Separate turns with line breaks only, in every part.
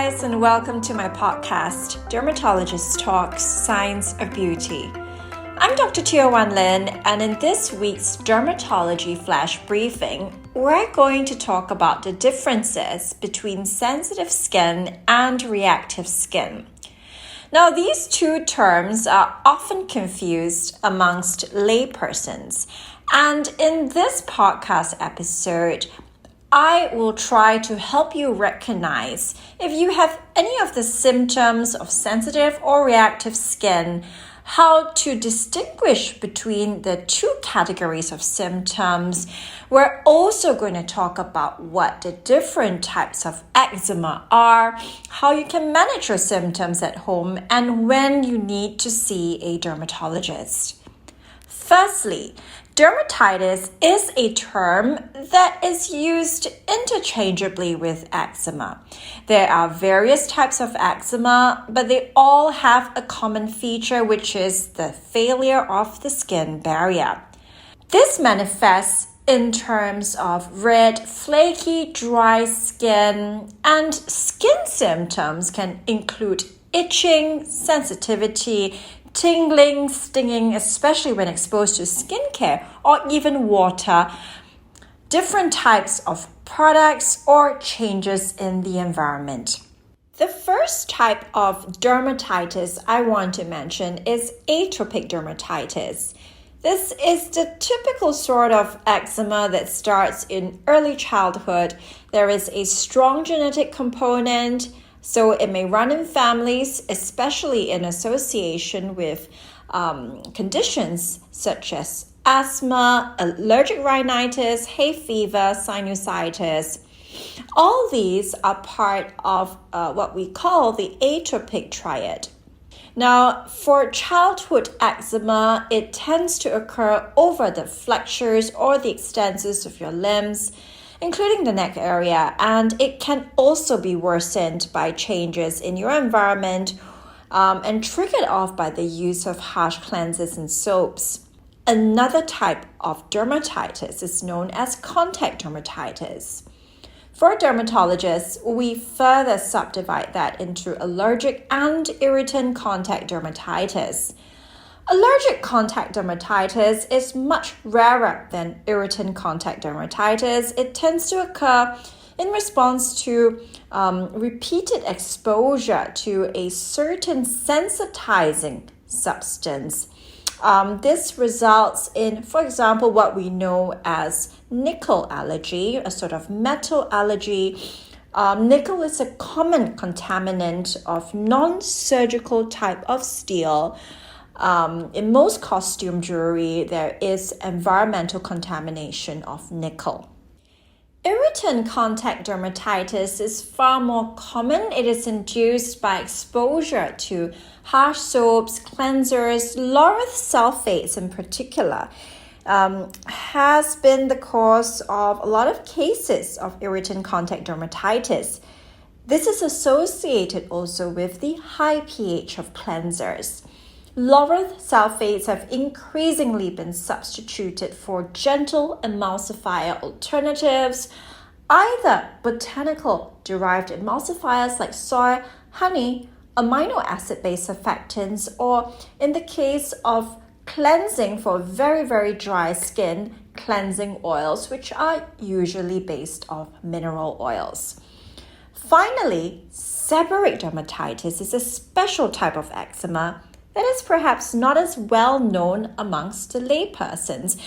guys, and welcome to my podcast, Dermatologist Talks Science of Beauty. I'm Dr. Teo Wan Lin, and in this week's Dermatology Flash Briefing, we're going to talk about the differences between sensitive skin and reactive skin. Now, these two terms are often confused amongst laypersons, and in this podcast episode, I will try to help you recognize if you have any of the symptoms of sensitive or reactive skin, how to distinguish between the two categories of symptoms. We're also going to talk about what the different types of eczema are, how you can manage your symptoms at home, and when you need to see a dermatologist. Firstly, dermatitis is a term that is used interchangeably with eczema. There are various types of eczema, but they all have a common feature, which is the failure of the skin barrier. This manifests in terms of red, flaky, dry skin, and skin symptoms can include itching, sensitivity, tingling, stinging, especially when exposed to skincare or even water, different types of products, or changes in the environment. The first type of dermatitis I want to mention is atopic dermatitis. This is the typical sort of eczema that starts in early childhood. There is a strong genetic component, so it may run in families, especially in association with conditions such as asthma, allergic rhinitis, hay fever, sinusitis. All these are part of what we call the atopic triad. Now, for childhood eczema, it tends to occur over the flexures or the extensors of your limbs, including the neck area, and it can also be worsened by changes in your environment and triggered off by the use of harsh cleansers and soaps. Another type of dermatitis is known as contact dermatitis. For dermatologists, we further subdivide that into allergic and irritant contact dermatitis. Allergic contact dermatitis is much rarer than irritant contact dermatitis. It tends to occur in response to repeated exposure to a certain sensitizing substance. This results in, for example, what we know as nickel allergy, a sort of metal allergy. Nickel is a common contaminant of non-surgical type of steel. In most costume jewelry, there is environmental contamination of nickel. Irritant contact dermatitis is far more common. It is induced by exposure to harsh soaps, cleansers. Laureth sulfates in particular has been the cause of a lot of cases of irritant contact dermatitis. This is associated also with the high pH of cleansers. Laureth sulfates have increasingly been substituted for gentle emulsifier alternatives, either botanical-derived emulsifiers like soy, honey, amino acid-based surfactants, or in the case of cleansing for very, very dry skin, cleansing oils, which are usually based on mineral oils. Finally, seborrheic dermatitis is a special type of eczema that is perhaps not as well known amongst the laypersons.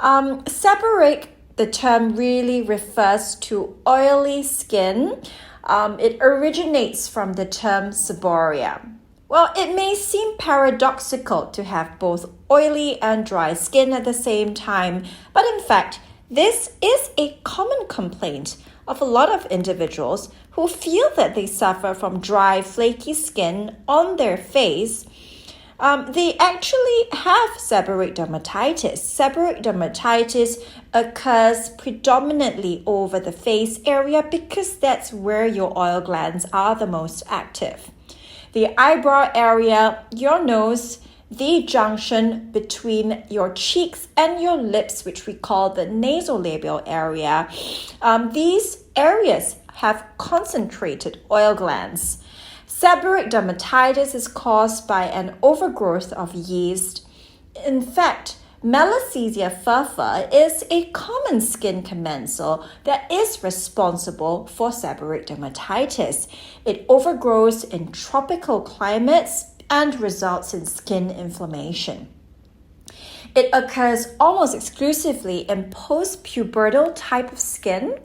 Seborrheic, the term really refers to oily skin. It originates from the term seborrhea. Well, it may seem paradoxical to have both oily and dry skin at the same time, but in fact, this is a common complaint of a lot of individuals who feel that they suffer from dry, flaky skin on their face. They actually have seborrheic dermatitis. Seborrheic dermatitis occurs predominantly over the face area because that's where your oil glands are the most active. The eyebrow area, your nose, the junction between your cheeks and your lips, which we call the nasolabial area, these areas have concentrated oil glands. Seborrheic dermatitis is caused by an overgrowth of yeast. In fact, Malassezia furfur is a common skin commensal that is responsible for seborrheic dermatitis. It overgrows in tropical climates and results in skin inflammation. It occurs almost exclusively in post-pubertal type of skin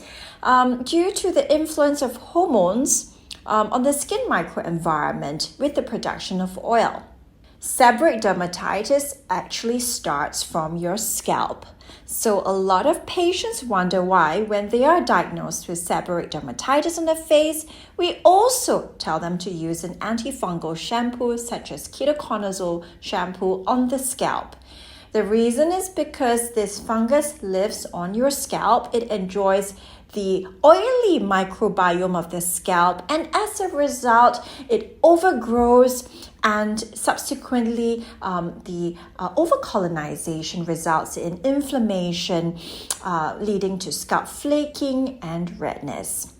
due to the influence of hormones on the skin microenvironment with the production of oil. Seborrheic dermatitis actually starts from your scalp. So a lot of patients wonder why, when they are diagnosed with seborrheic dermatitis on the face, we also tell them to use an antifungal shampoo such as ketoconazole shampoo on the scalp. The reason is because this fungus lives on your scalp. It enjoys the oily microbiome of the scalp, and as a result, it overgrows, and subsequently the overcolonization results in inflammation, leading to scalp flaking and redness.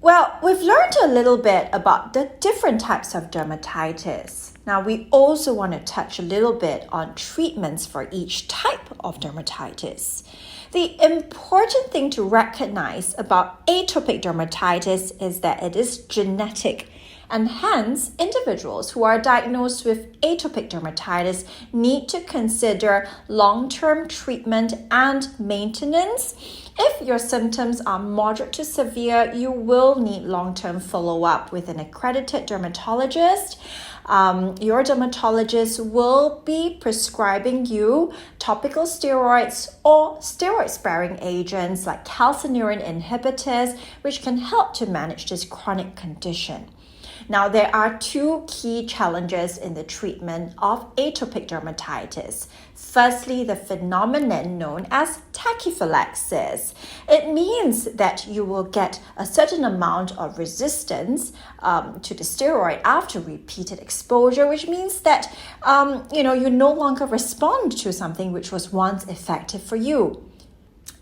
Well, we've learned a little bit about the different types of dermatitis. Now, we also want to touch a little bit on treatments for each type of dermatitis. The important thing to recognize about atopic dermatitis is that it is genetic, and hence individuals who are diagnosed with atopic dermatitis need to consider long-term treatment and maintenance. If your symptoms are moderate to severe, you will need long-term follow-up with an accredited dermatologist. Your dermatologist will be prescribing you topical steroids or steroid-sparing agents like calcineurin inhibitors, which can help to manage this chronic condition. Now, there are two key challenges in the treatment of atopic dermatitis. Firstly, the phenomenon known as tachyphylaxis. It means that you will get a certain amount of resistance to the steroid after repeated exposure, which means that you no longer respond to something which was once effective for you.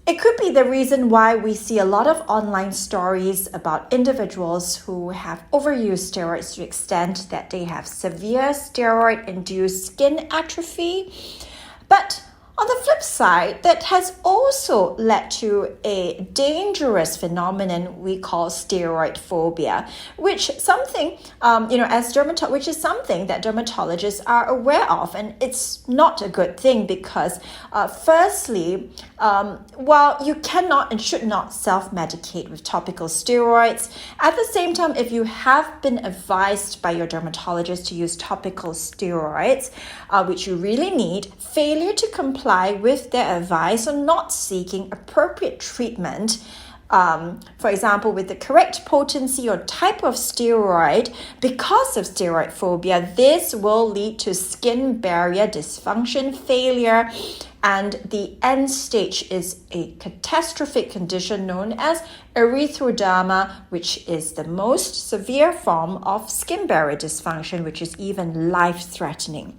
It could be the reason why we see a lot of online stories about individuals who have overused steroids to the extent that they have severe steroid-induced skin atrophy. But on the flip side, that has also led to a dangerous phenomenon we call steroid phobia, which is something that dermatologists are aware of, and it's not a good thing because, firstly, while you cannot and should not self-medicate with topical steroids, at the same time, if you have been advised by your dermatologist to use topical steroids, which you really need, failure to comply with their advice or not seeking appropriate treatment, for example, with the correct potency or type of steroid, because of steroid phobia, this will lead to skin barrier dysfunction failure, and the end stage is a catastrophic condition known as erythroderma, which is the most severe form of skin barrier dysfunction, which is even life-threatening.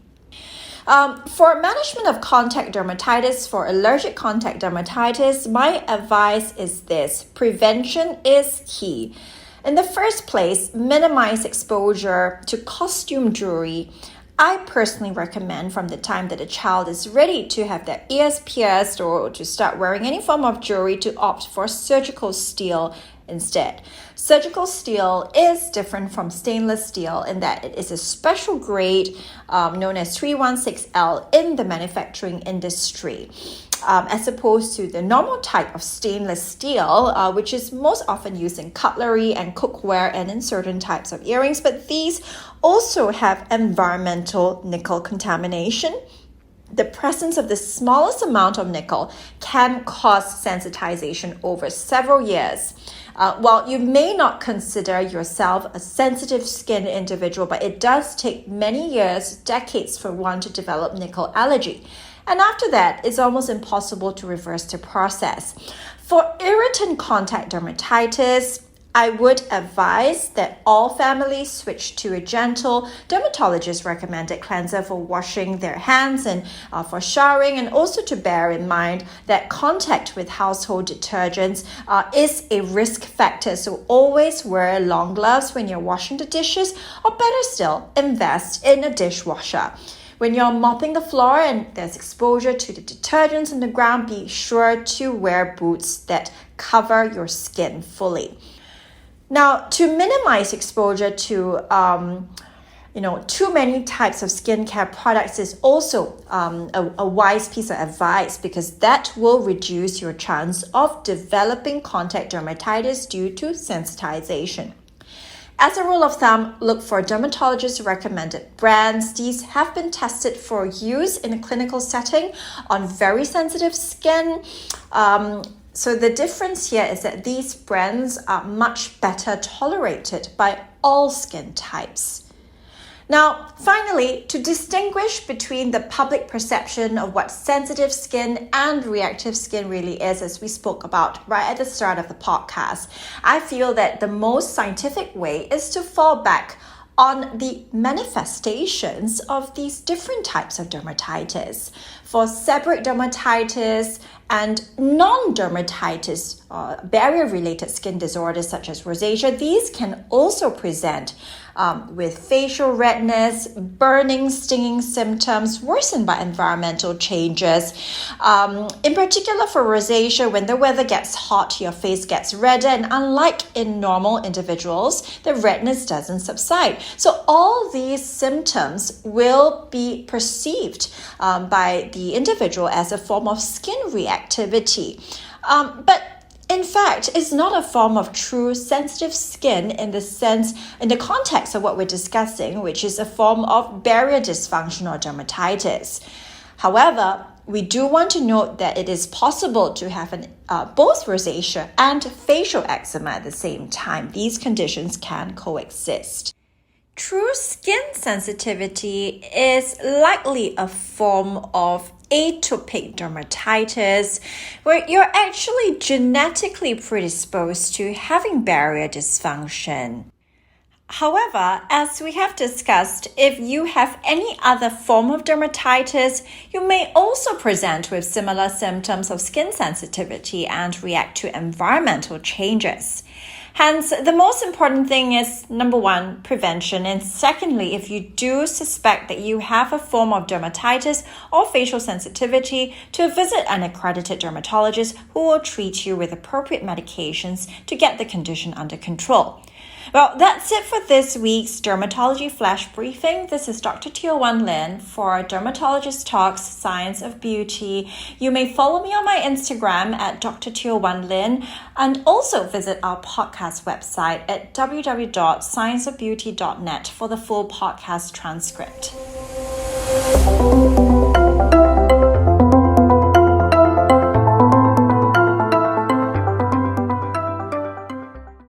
For management of contact dermatitis, for allergic contact dermatitis, my advice is this: prevention is key. In the first place, minimize exposure to costume jewelry. I personally recommend from the time that a child is ready to have their ears pierced or to start wearing any form of jewelry to opt for surgical steel instead. Surgical steel is different from stainless steel in that it is a special grade known as 316L in the manufacturing industry, as opposed to the normal type of stainless steel, which is most often used in cutlery and cookware and in certain types of earrings, but these also have environmental nickel contamination. The presence of the smallest amount of nickel can cause sensitization over several years. While you may not consider yourself a sensitive skin individual, but it does take many years, decades for one to develop nickel allergy. And after that, it's almost impossible to reverse the process. For irritant contact dermatitis, I would advise that all families switch to a gentle dermatologist recommended cleanser for washing their hands and for showering, and also to bear in mind that contact with household detergents is a risk factor. So always wear long gloves when you're washing the dishes, or better still, invest in a dishwasher. When you're mopping the floor and there's exposure to the detergents on the ground, be sure to wear boots that cover your skin fully. Now, to minimize exposure to too many types of skincare products is also a wise piece of advice, because that will reduce your chance of developing contact dermatitis due to sensitization. As a rule of thumb, look for dermatologist-recommended brands. These have been tested for use in a clinical setting on very sensitive skin. So the difference here is that these brands are much better tolerated by all skin types. Now, finally, to distinguish between the public perception of what sensitive skin and reactive skin really is, as we spoke about right at the start of the podcast, I feel that the most scientific way is to fall back on the manifestations of these different types of dermatitis. For seborrheic dermatitis and non-dermatitis, barrier-related skin disorders such as rosacea, these can also present with facial redness, burning, stinging symptoms worsened by environmental changes. In particular for rosacea, when the weather gets hot, your face gets redder, and unlike in normal individuals, the redness doesn't subside. So all these symptoms will be perceived by the individual as a form of skin reactivity. But in fact, it's not a form of true sensitive skin in the context of what we're discussing, which is a form of barrier dysfunction or dermatitis. However, we do want to note that it is possible to have both rosacea and facial eczema at the same time. These conditions can coexist. True skin sensitivity is likely a form of atopic dermatitis, where you're actually genetically predisposed to having barrier dysfunction. However, as we have discussed, if you have any other form of dermatitis, you may also present with similar symptoms of skin sensitivity and react to environmental changes. Hence, the most important thing is, number one, prevention. And secondly, if you do suspect that you have a form of dermatitis or facial sensitivity, to visit an accredited dermatologist who will treat you with appropriate medications to get the condition under control. Well, that's it for this week's Dermatology Flash Briefing. This is Dr. Teo Wan Lin for Dermatologist Talks Science of Beauty. You may follow me on my Instagram at Dr. Teo Wan Lin, and also visit our podcast website at www.scienceofbeauty.net for the full podcast transcript.